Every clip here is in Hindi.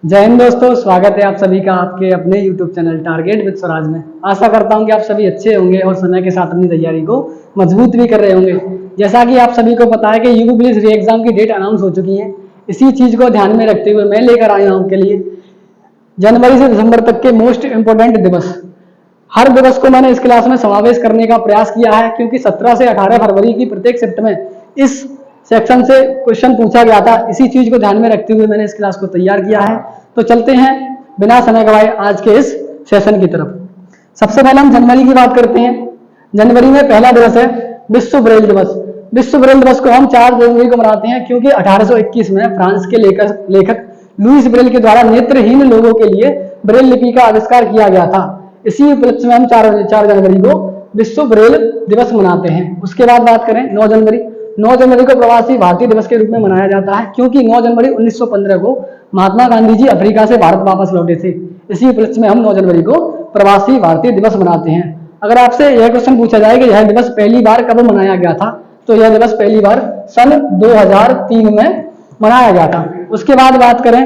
जय हिंद दोस्तों, स्वागत है आप सभी का आपके अपने YouTube channel target with Swaraj में। आशा करता हूं कि आप सभी अच्छे होंगे और समय के साथ अपनी तैयारी को मजबूत भी कर रहे होंगे। जैसा कि आप सभी को पता है कि यूपी पुलिस री एग्जाम की डेट अनाउंस हो चुकी है। इसी चीज को ध्यान में रखते हुए मैं लेकर आया हूं आपके लिए जनवरी से दिसंबर तक के मोस्ट इंपोर्टेंट दिवस। हर दिवस को मैंने इस क्लास में समावेश करने का प्रयास किया है, क्योंकि 17 से 18 फरवरी की प्रत्येक शिफ्ट में इस सेक्शन से क्वेश्चन पूछा गया था। इसी चीज को ध्यान में रखते हुए मैंने इस क्लास को तैयार किया है। तो चलते हैं बिना समय गवाए आज के इस सेशन की तरफ। सबसे पहले हम जनवरी की बात करते हैं। जनवरी में पहला दिवस है विश्व ब्रेल दिवस। विश्व ब्रेल दिवस को हम 4 जनवरी को मनाते हैं, क्योंकि 1821 में फ्रांस के लेखक लुईस ब्रेल के द्वारा नेत्रहीन लोगों के लिए ब्रेल लिपि का आविष्कार किया गया था। इसी उपलक्ष्य में हम 4 जनवरी को विश्व ब्रेल दिवस मनाते हैं। उसके बाद बात करें 9 जनवरी। 9 जनवरी को प्रवासी भारतीय दिवस के रूप में मनाया जाता है, क्योंकि 9 जनवरी 1915 को महात्मा गांधी जी अफ्रीका से भारत वापस लौटे थे। इसी उपलक्ष्य में हम 9 जनवरी को प्रवासी भारतीय दिवस मनाते हैं। अगर आपसे यह क्वेश्चन पूछा जाए कि यह दिवस पहली बार कब मनाया गया था, तो यह दिवस पहली बार सन 2003 में मनाया गया था। उसके बाद बात करें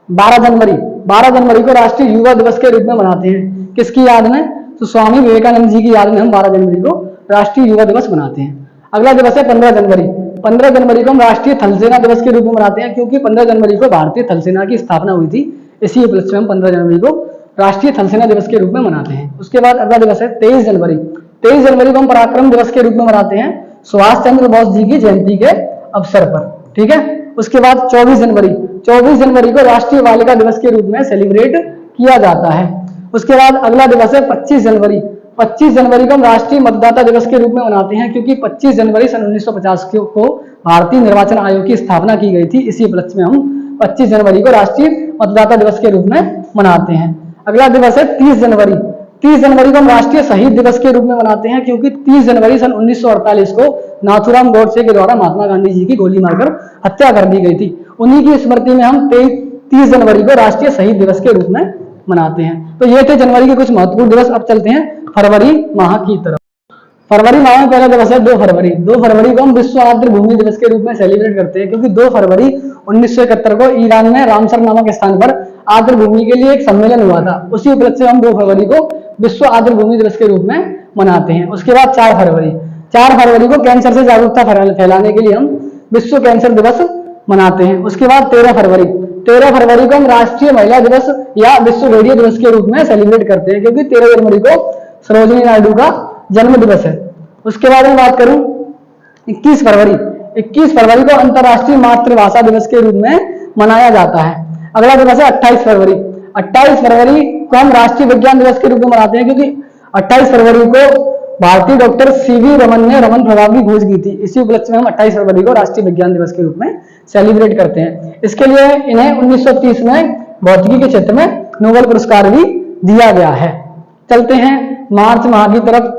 12 जनवरी। 12 जनवरी को राष्ट्रीय युवा दिवस के रूप में मनाते हैं। किसकी याद में? तो स्वामी विवेकानंद जी की याद में हम 12 जनवरी को राष्ट्रीय युवा दिवस मनाते हैं। अगला दिवस है 15 जनवरी। 15 जनवरी को हम राष्ट्रीय थल सेना दिवस के रूप में मनाते हैं, क्योंकि 15 जनवरी को भारतीय थल सेना की स्थापना हुई थी। इसी उपलक्ष्य में हम 15 जनवरी को राष्ट्रीय थल सेना दिवस के रूप में मनाते हैं। उसके बाद अगला दिवस है 23 जनवरी। 23 जनवरी को हम पराक्रम दिवस के रूप में मनाते हैं, सुभाष चंद्र बोस जी की जयंती के अवसर पर। ठीक है। उसके बाद 24 जनवरी। 24 जनवरी को राष्ट्रीय बालिका दिवस के रूप में सेलिब्रेट किया जाता है। उसके बाद अगला दिवस है 25 जनवरी। 25 जनवरी को हम राष्ट्रीय मतदाता दिवस के रूप में मनाते हैं, क्योंकि 25 जनवरी सन 1950 को भारतीय निर्वाचन आयोग की स्थापना की गई थी। इसी उपलक्ष्य में हम 25 जनवरी को राष्ट्रीय मतदाता दिवस के रूप में मनाते हैं। अगला दिवस है 30 जनवरी। 30 जनवरी को हम राष्ट्रीय शहीद दिवस के रूप में मनाते हैं, क्योंकि 30 जनवरी सन 1948 को नाथूराम गोडसे के द्वारा महात्मा गांधी जी की गोली मारकर हत्या कर दी गई थी। उन्हीं की स्मृति में हम 30 जनवरी को राष्ट्रीय शहीद दिवस के रूप में मनाते हैं। तो ये थे जनवरी के कुछ महत्वपूर्ण दिवस। अब चलते हैं फरवरी माह की तरफ। फरवरी माह में पहला दिवस है 2 फरवरी। 2 फरवरी को हम विश्व आर्द्र भूमि दिवस के रूप में सेलिब्रेट करते हैं, क्योंकि 2 फरवरी 1971 को ईरान में रामसर नामक स्थान पर आर्द्र भूमि के लिए एक सम्मेलन हुआ था। उसी उपलक्ष्य से हम 2 फरवरी को विश्व आर्द्र भूमि दिवस के रूप में मनाते हैं। उसके बाद 4 फरवरी। 4 फरवरी को कैंसर से जागरूकता फैलाने के लिए हम विश्व कैंसर दिवस मनाते हैं। उसके बाद 13 फरवरी। 13 फरवरी को हम राष्ट्रीय महिला दिवस या विश्व रेडियो दिवस के रूप में सेलिब्रेट करते हैं, क्योंकि 13 जनवरी को सरोजिनी नायडू का जन्म दिवस है। उसके बाद मैं बात करूं 21 फरवरी। 21 फरवरी को अंतर्राष्ट्रीय मातृभाषा दिवस के रूप में मनाया जाता है। अगला दिवस है 28 फरवरी। 28 फरवरी को हम राष्ट्रीय विज्ञान दिवस के रूप में मनाते हैं, क्योंकि 28 फरवरी को भारतीय डॉक्टर सीवी रमन ने रमन प्रभाव की खोज की थी। इसी उपलक्ष्य में हम 28 फरवरी को राष्ट्रीय विज्ञान दिवस के रूप में सेलिब्रेट करते हैं। इसके लिए इन्हें 1930 में भौतिकी के क्षेत्र में नोबेल पुरस्कार भी दिया गया है। चलते हैं मार्च माह की तरफ।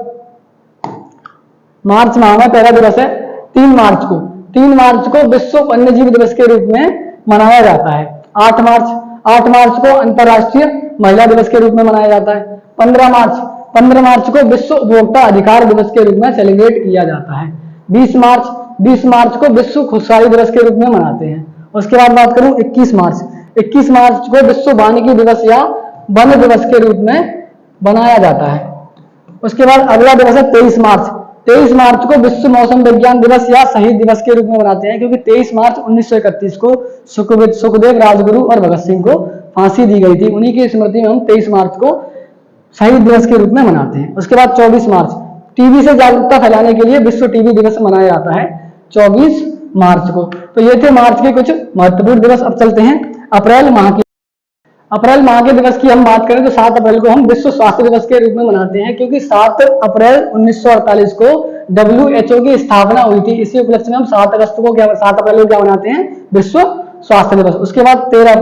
मार्च माह में पहला दिवस है 3 मार्च को। 3 मार्च को विश्व वन्यजीव दिवस के रूप में मनाया जाता है। 8 मार्च को अंतर्राष्ट्रीय महिला दिवस के रूप में मनाया जाता है। 15 मार्च को विश्व उपभोक्ता अधिकार दिवस के रूप में सेलिब्रेट किया जाता है। 20 मार्च को विश्व खुशहाली दिवस के रूप में मनाते हैं। उसके बाद बात करूं 21 मार्च। 21 मार्च को विश्व वानिकी दिवस या वन दिवस के रूप में मनाया जाता है। उसके बाद अगला दिवस है 23 मार्च। 23 मार्च को विश्व मौसम विज्ञान दिवस या शहीद दिवस के रूप में मनाते हैं, क्योंकि 23 मार्च 1931 को सुखदेव राजगुरु और भगत सिंह को फांसी दी गई थी। उन्हीं की स्मृति में हम 23 मार्च को शहीद दिवस के रूप में मनाते हैं। उसके बाद 24 मार्च टीबी से जागरूकता फैलाने के लिए विश्व टीबी दिवस मनाया जाता है 24 मार्च को। तो ये थे मार्च के कुछ महत्वपूर्ण दिवस। अब चलते हैं अप्रैल माह की। अप्रैल माह के दिवस की हम बात करें तो 7 अप्रैल को हम विश्व स्वास्थ्य दिवस के रूप में मनाते हैं, क्योंकि 7 अप्रैल 1948 को WHO की स्थापना हुई थी। इसी उपलक्ष्य में हम 7 अप्रैल को क्या मनाते हैं? विश्व स्वास्थ्य दिवस। उसके बाद 13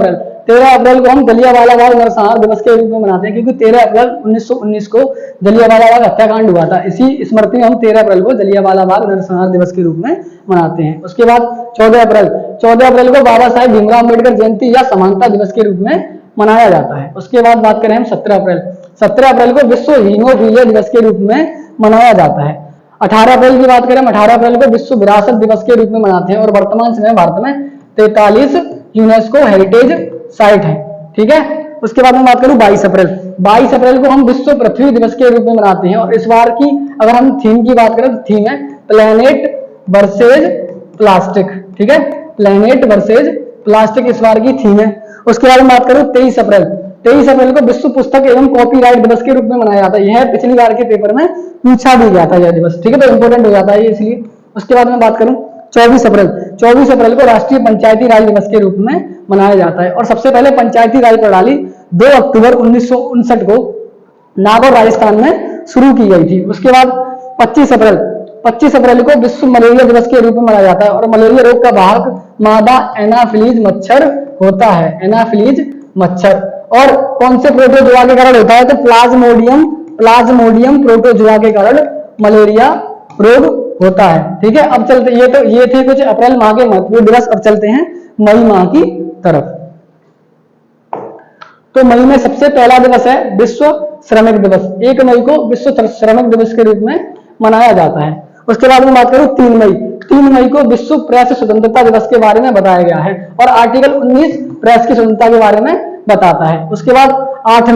अप्रैल को हम जलियांवाला बाग नरसंहार दिवस के रूप में मनाते हैं, क्योंकि 13 अप्रैल 1919 को जलियांवाला बाग हत्याकांड हुआ था। इसी स्मृति में हम 13 अप्रैल को जलियांवाला बाग नरसंहार दिवस के रूप में मनाते हैं। उसके बाद 14 अप्रैल को बाबा साहेब भीमराव अम्बेडकर जयंती या समानता दिवस के रूप में मनाया जाता है। उसके बाद बात करें हम 17 अप्रैल को विश्व हीमोफीलिया दिवस के रूप में मनाया जाता है। 18 अप्रैल की बात करें, 18 अप्रैल को विश्व विरासत दिवस के रूप में मनाते हैं और वर्तमान समय भारत में 43 यूनेस्को हेरिटेज साइट है। ठीक है, उसके बाद में बात करूं 22 अप्रैल। 22 अप्रैल को हम विश्व पृथ्वी दिवस के रूप में मनाते हैं। और इस बार की अगर हम थीम की बात करें तो थीम है प्लेनेट वर्सेज प्लास्टिक। ठीक है, प्लेनेट वर्सेज प्लास्टिक इस बार की थीम है। उसके बाद में बात करूं 23 अप्रैल। 23 अप्रैल को विश्व पुस्तक एवं कॉपीराइट दिवस के रूप में मनाया जाता है। यह पिछली बार के पेपर में पूछा भी गया था यह दिवस। ठीक है, तो इंपोर्टेंट हो जाता है इसलिए। उसके बाद में बात करूं 24 अप्रैल। 24 अप्रैल को राष्ट्रीय पंचायती राज दिवस के रूप में मनाया जाता है। और सबसे पहले पंचायती राज प्रणाली 2 अक्टूबर 1959 को नागौर राजस्थान में शुरू की गई थी। उसके बाद 25 अप्रैल को विश्व मलेरिया दिवस के रूप में मनाया जाता है। और मलेरिया रोग का वाहक मादा एनाफिलीज मच्छर होता है, एनाफिलीज मच्छर। और कौन से प्रोटोजुआ के कारण होता है? तो प्लाज्मोडियम प्रोटोजुआ के कारण मलेरिया रोग होता है। ठीक है, अब चलते, ये थे कुछ अप्रैल माह के महत्वपूर्ण दिवस। अब चलते हैं मई माह की तरफ। तो मई में सबसे पहला दिवस है विश्व श्रमिक दिवस। 1 मई को विश्व श्रमिक दिवस के रूप में मनाया जाता है। उसके बाद में बात करूं 3 मई। 3 मई को विश्व प्रेस स्वतंत्रता दिवस के बारे में बताया गया है। और आर्टिकल 19 प्रेस की स्वतंत्रता के बारे में बताता है। उसके बाद 8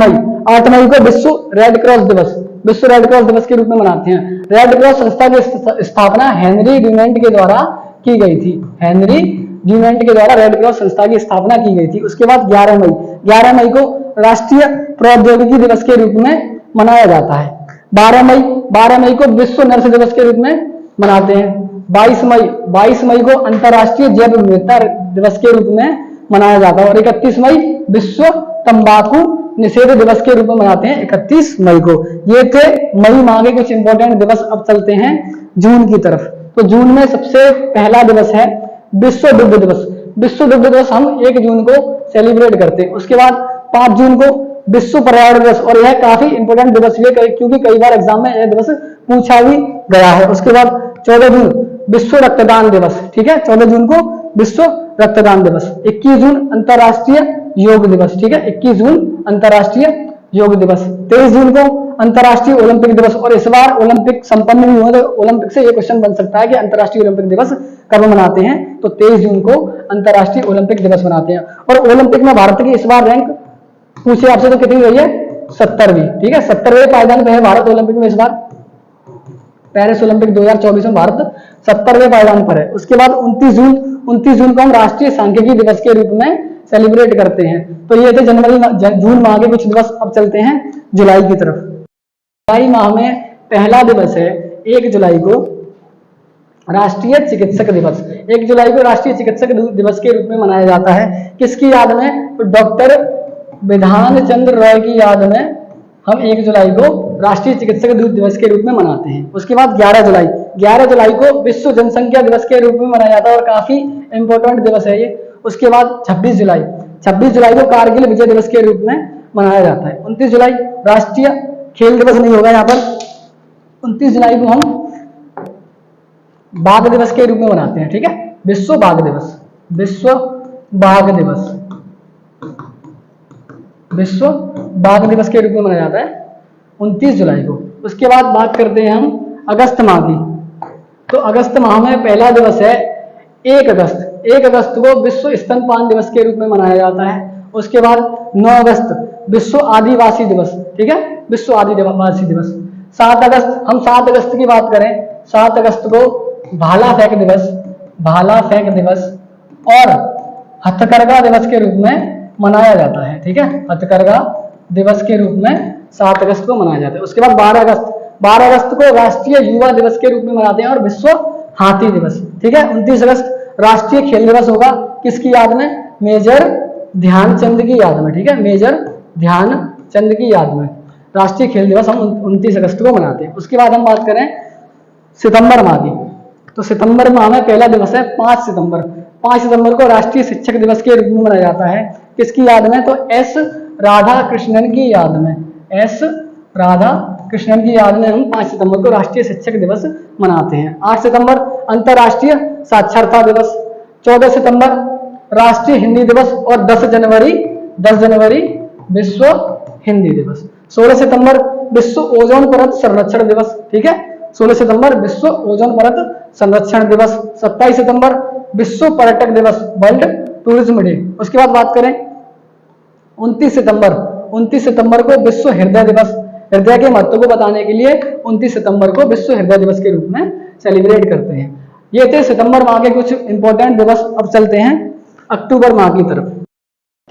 मई को विश्व रेड क्रॉस दिवस, विश्व रेड क्रॉस दिवस के रूप में मनाते हैं। रेड क्रॉस संस्था की स्थापना हेनरी ड्यूमेंट के द्वारा की गई थी। हेनरी ड्यूमेंट के द्वारा रेड क्रॉस संस्था की स्थापना की गई थी। उसके बाद 11 मई को राष्ट्रीय प्रौद्योगिकी दिवस के रूप में मनाया जाता है। 12 मई को विश्व नर्स दिवस के रूप में मनाते हैं। 22 मई को अंतर्राष्ट्रीय जैव विविधता दिवस के रूप में मनाया जाता है। और 31 मई विश्व तंबाकू निषेध दिवस के रूप में मनाते हैं 31 मई को। ये थे मई माह के कुछ इंपॉर्टेंट दिवस। अब चलते हैं जून की तरफ। तो जून में सबसे पहला दिवस है विश्व दुग्ध दिवस। विश्व दुग्ध दिवस हम 1 जून को सेलिब्रेट करते हैं। उसके बाद 5 जून को विश्व पर्यावरण दिवस। और यह काफी इंपॉर्टेंट दिवस भी है क्योंकि कई बार एग्जाम में यह दिवस पूछा भी गया है। उसके बाद 14 जून विश्व रक्तदान दिवस। ठीक है, 14 जून को विश्व रक्तदान दिवस। 21 जून अंतर्राष्ट्रीय योग दिवस। ठीक है, 21 जून अंतर्राष्ट्रीय योग दिवस। 23 जून को अंतर्राष्ट्रीय ओलंपिक दिवस। और इस बार ओलंपिक संपन्न भी हुआ, तो ओलंपिक से ये क्वेश्चन बन सकता है कि अंतर्राष्ट्रीय ओलंपिक दिवस कब मनाते हैं? तो 23 जून को अंतर्राष्ट्रीय ओलंपिक दिवस मनाते हैं। और ओलंपिक में भारत की इस बार रैंक पूछे आपसे तो कितनी रही है? 70वीं। ठीक है, 70वें पायदान पे है भारत ओलंपिक में इस बार। पेरिस ओलंपिक 2024 में भारत 70वें पायदान पर है। उसके बाद 29 जून को हम राष्ट्रीय सांख्यिकी दिवस के रूप में सेलिब्रेट करते हैं। तो ये थे जून माह के कुछ दिवस। अब चलते हैं जुलाई की तरफ। जुलाई माह में पहला दिवस है 1 जुलाई को राष्ट्रीय चिकित्सक दिवस। 1 जुलाई को राष्ट्रीय चिकित्सक दिवस के रूप में मनाया जाता है। किसकी याद में? तो डॉक्टर विधान चंद्र रॉय की याद में हम 1 जुलाई को राष्ट्रीय चिकित्सक दिवस के रूप में मनाते हैं। उसके बाद 11 जुलाई को विश्व जनसंख्या दिवस के रूप में मनाया जाता है और काफी इंपॉर्टेंट दिवस है ये। उसके बाद 26 जुलाई को कारगिल विजय दिवस के रूप में मनाया जाता है। 29 जुलाई राष्ट्रीय खेल दिवस नहीं होगा यहाँ पर। 29 जुलाई को हम बाघ दिवस के रूप में मनाते हैं। ठीक है, विश्व बाघ दिवस, विश्व बाघ दिवस, विश्व बाघ दिवस के रूप में मनाया जाता है 29 जुलाई को। उसके बाद बात करते हैं हम अगस्त माह की। तो अगस्त माह में पहला दिवस है 1 अगस्त। 1 अगस्त को विश्व स्तनपान दिवस के रूप में मनाया जाता है। उसके बाद 9 अगस्त विश्व आदिवासी दिवस। ठीक है, विश्व आदिवासी दिवस। 7 अगस्त, हम 7 अगस्त की बात करें, 7 अगस्त को भाला फेंक दिवस, भाला फेंक दिवस और हथकरघा दिवस के रूप में मनाया जाता है। ठीक है, हथकरघा दिवस के रूप में 7 अगस्त को मनाया जाता है। उसके बाद 12 अगस्त को राष्ट्रीय युवा दिवस के रूप में मनाते हैं और विश्व हाथी दिवस। ठीक है, 29 अगस्त राष्ट्रीय खेल दिवस होगा। किसकी याद में? मेजर ध्यानचंद की याद में। ठीक है, मेजर ध्यानचंद की याद में राष्ट्रीय खेल दिवस हम 29 अगस्त को मनाते हैं। उसके बाद हम बात करें सितंबर माह की। तो सितंबर माह में पहला दिवस है 5 सितंबर। 5 सितंबर को राष्ट्रीय शिक्षक दिवस के रूप में मनाया जाता है। किसकी याद में? तो एस राधा कृष्णन की याद में, एस राधा कृष्णन की याद में हम 5 सितंबर को राष्ट्रीय शिक्षक दिवस मनाते हैं। 8 सितंबर अंतर्राष्ट्रीय साक्षरता दिवस। 14 सितंबर राष्ट्रीय हिंदी दिवस और 10 जनवरी विश्व हिंदी दिवस। 16 सितंबर विश्व ओजोन परत संरक्षण दिवस। ठीक है, 16 सितंबर विश्व ओजोन परत संरक्षण दिवस। 27 सितंबर विश्व पर्यटक दिवस, वर्ल्ड टूरिज्म डे। उसके बाद बात करें 29 सितंबर को विश्व हृदय दिवस, हृदय के महत्व को बताने के लिए 29 सितंबर को विश्व हृदय दिवस के रूप में सेलिब्रेट करते हैं। ये थे सितंबर माह के कुछ इंपॉर्टेंट दिवस। अब चलते हैं अक्टूबर माह की तरफ।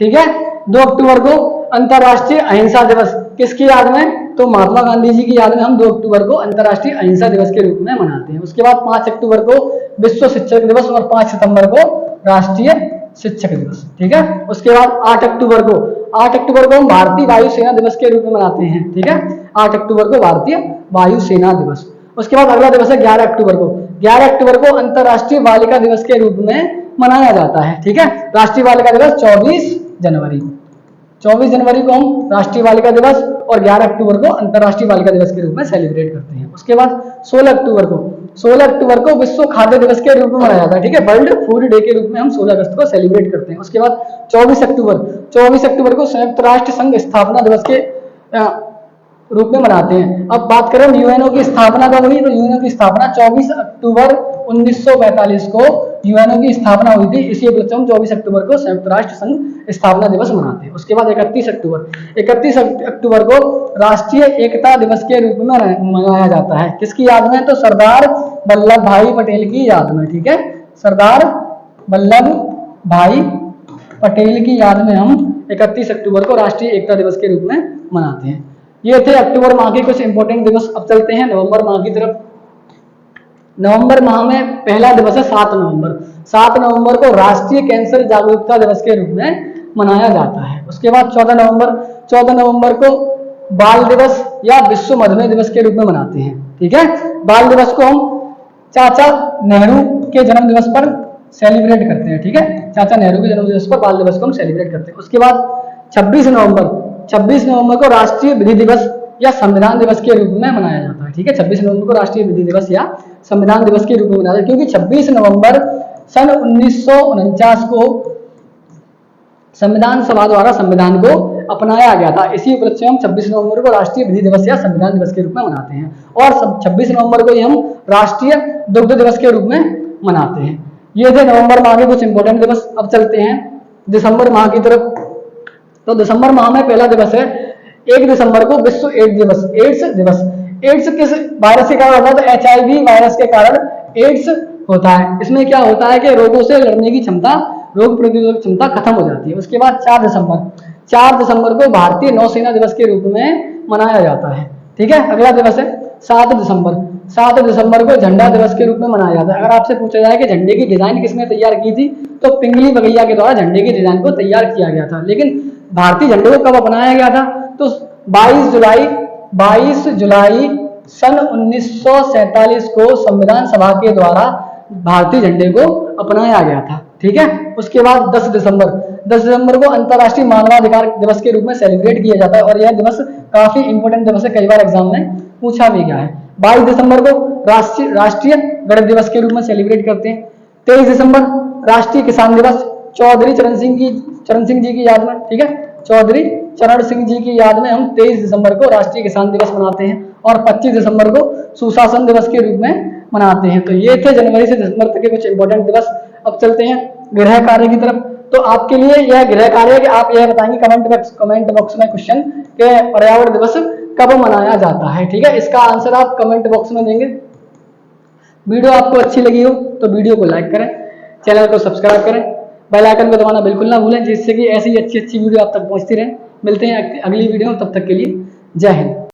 ठीक है, 2 अक्टूबर को अंतर्राष्ट्रीय अहिंसा दिवस, किसकी याद में? तो महात्मा गांधी जी की याद में हम 2 अक्टूबर को अंतर्राष्ट्रीय अहिंसा दिवस के रूप में मनाते हैं। उसके बाद 5 अक्टूबर को विश्व शिक्षक दिवस और 5 सितंबर को राष्ट्रीय शिक्षक दिवस। ठीक है, उसके बाद 8 अक्टूबर को हम भारतीय वायुसेना दिवस के रूप में मनाते हैं। ठीक है, 8 अक्टूबर को भारतीय वायुसेना दिवस। उसके बाद अगला दिवस है 11 अक्टूबर को। 11 अक्टूबर को अंतर्राष्ट्रीय बालिका दिवस के रूप में मनाया जाता है। ठीक है, राष्ट्रीय बालिका दिवस 24 जनवरी को हम राष्ट्रीय बालिका दिवस और 11 अक्टूबर को अंतर्राष्ट्रीय बालिका दिवस के रूप में सेलिब्रेट करते हैं। उसके बाद 16 अक्टूबर को विश्व खाद्य दिवस के रूप में मनाया जाता है। ठीक है, वर्ल्ड फूड डे के रूप में हम 16 अगस्त को सेलिब्रेट करते हैं। उसके बाद 24 अक्टूबर को संयुक्त राष्ट्र संघ स्थापना दिवस के रूप में मनाते हैं। अब बात करें यूएनओ की स्थापना कब हुई, तो यूएनओ की स्थापना 24 अक्टूबर 1945 को यूएनओ की स्थापना हुई थी। इसी उपलक्ष्य में 24 अक्टूबर को संयुक्त राष्ट्र संघ स्थापना दिवस मनाते हैं। उसके बाद 31 अक्टूबर को राष्ट्रीय एकता दिवस के रूप में मनाया जाता है। किसकी याद में? तो सरदार वल्लभ भाई पटेल की याद में। ठीक है, सरदार वल्लभ भाई पटेल की याद में हम 31 अक्टूबर को राष्ट्रीय एकता दिवस के रूप में मनाते हैं। ये थे अक्टूबर माह के कुछ इंपॉर्टेंट दिवस। अब चलते हैं नवंबर माह की तरफ। नवंबर माह में पहला दिवस है 7 नवंबर। 7 नवंबर को राष्ट्रीय कैंसर जागरूकता दिवस के रूप में मनाया जाता है। उसके बाद 14 नवंबर को बाल दिवस या विश्व मधुमेह दिवस के रूप में मनाते हैं। ठीक है, बाल दिवस को हम चाचा नेहरू के जन्म दिवस पर सेलिब्रेट करते हैं। ठीक है, चाचा नेहरू के जन्म दिवस पर बाल दिवस को हम सेलिब्रेट करते हैं। उसके बाद 26 नवंबर को राष्ट्रीय विधि दिवस या संविधान दिवस के रूप में मनाया जाता है। ठीक है, 26 नवंबर को राष्ट्रीय विधि दिवस या संविधान दिवस के रूप में मनाया जाता है, क्योंकि 26 नवंबर सन 1949 को संविधान सभा द्वारा संविधान को अपनाया गया था। इसी उपलक्ष्य में हम 26 नवंबर को राष्ट्रीय विधि दिवस या संविधान दिवस के रूप में मनाते हैं। और 26 नवंबर को ही हम राष्ट्रीय दुग्ध दिवस के रूप में मनाते हैं। ये थे नवंबर माह के कुछ इंपॉर्टेंट दिवस। अब चलते हैं दिसंबर माह की तरफ। तो दिसंबर माह में पहला दिवस है 1 दिसंबर को विश्व एड्स दिवस। एड्स किस वायरस के कारण होता है? तो HIV वायरस के कारण एड्स होता है। इसमें क्या होता है कि रोगों से लड़ने की क्षमता, रोग प्रतिरोधक क्षमता खत्म हो जाती है। उसके बाद 4 दिसंबर को भारतीय नौसेना दिवस के रूप में मनाया जाता है। ठीक है, अगला दिवस है 7 दिसंबर को झंडा दिवस के रूप में मनाया जाता है। अगर आपसे पूछा जाए कि झंडे की डिजाइन किसने तैयार की थी, तो पिंगली बगैया के द्वारा झंडे की डिजाइन को तैयार किया गया था। लेकिन भारतीय झंडे को कब अपनाया गया था? तो 22 जुलाई सन 1947 को संविधान सभा के द्वारा भारतीय झंडे को अपनाया गया था। ठीक है, उसके बाद 10 दिसंबर को अंतर्राष्ट्रीय मानवाधिकार दिवस के रूप में सेलिब्रेट किया जाता है। और यह दिवस काफी इंपोर्टेंट दिवस है, कई बार एग्जाम में पूछा भी गया है। 22 दिसंबर को राष्ट्रीय गणित दिवस के रूप में सेलिब्रेट करते हैं। 23 दिसंबर राष्ट्रीय किसान दिवस, चौधरी चरण सिंह जी की याद में। ठीक है, चौधरी चरण सिंह जी की याद में हम 23 दिसंबर को राष्ट्रीय किसान दिवस मनाते हैं। और 25 दिसंबर को सुशासन दिवस के रूप में मनाते हैं। तो ये थे जनवरी से दिसंबर तक के कुछ इंपॉर्टेंट दिवस। अब चलते हैं गृह कार्य की तरफ। तो आपके लिए यह गृह कार्य है कि आप यह बताएंगे कमेंट बॉक्स में क्वेश्चन के पर्यावरण दिवस कब मनाया जाता है। ठीक है, इसका आंसर आप कमेंट बॉक्स में देंगे। वीडियो आपको अच्छी लगी हो तो वीडियो को लाइक करें, चैनल को सब्सक्राइब करें, बेल आइकन को दबाना बिल्कुल ना भूलें, जिससे कि ऐसी अच्छी वीडियो आप तक पहुंचती रहे। मिलते हैं अगली वीडियो में, तब तक के लिए जय हिंद।